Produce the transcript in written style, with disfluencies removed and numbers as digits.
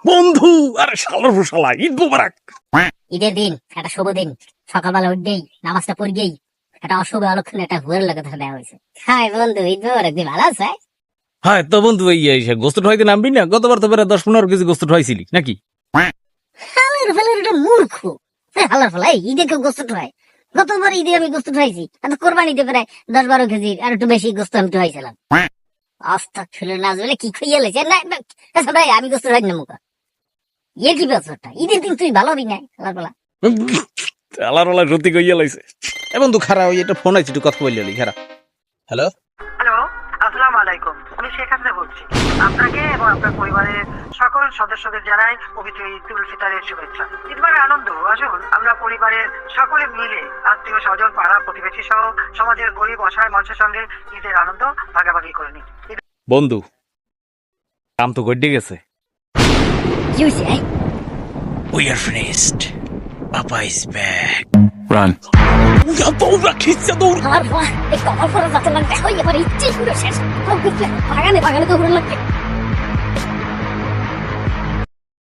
বন্ধু আরে শালার শালা ঈদ মোবারক। ঈদের দিন একটা শুভ দিন, সকালবেলা উঠেই নামাজটা পড়িয়েই একটা অশুভ অলক্ষণে একটা হুয়ের লোকের সাথে দেখা হয়েছে। হ্যাঁ বন্ধু, ঈদ মোবারক, তুই ভালো আছে? হ্যাঁ তো বন্ধু এই গোস্ত ঠয়াইতে নামবি না? গতবার তো প্রায় 10-15 কেজি গোস্ত ঠয়াইছিলি নাকি? হালার ফালার একটা মূর্খ। হালার ফালা ঈদে কেউ গোস্ত ঠয়? গতবার ঈদে আমি গোস্ত ঠয়াইছি, আর কোরবানিতে প্রায় 10-12 কেজি আর একটু বেশি গোস্ত আমি ঠয়াইছিলাম। আস্তাগফিরুল্লাহ, না বলে কি খাইয়া লেছে না না, আচ্ছা ভাই আমি গোস্ত ঠয়াই না মুখা। ইয়ে কি ব্যাপারটা, ঈদের দিন তুই ভালো হবি না হালার ফালা। শালার সত্যি কইয়া লাইছে। এ বন্ধু খারা ওই একটা ফোন আইছে, একটু কথা বললি খারা। হ্যালো হ্যালো, আসসালামু আলাইকুম। আমি শেখ হাসিনা বলছি। আপনাকে এবং আপনার পরিবারের সকল সদস্যদের জানাই পবিত্র ঈদ উল ফিতরের শুভেচ্ছা। ঈদবার আনন্দ, আসুন আমরা পরিবারের সকলে মিলে আত্মীয় স্বজন পাড়া প্রতিবেশী সহ সমাজের গরিব অসহায় মানুষের সঙ্গে ঈদের আনন্দ ভাগাভাগি করে নিই। বন্ধু কাম তো গড়ে গেছে। কি হয়েছে? We are finished. Papa is back. Run. দৌড়া খিচ্ছে দৌড়। হালার ফালা এই কপাল পরে যাতে না দেখা হয়ে এবার ইচ্ছে পুরো শেষ। বাগানে বাগানে তো ঘুরে লাগবে।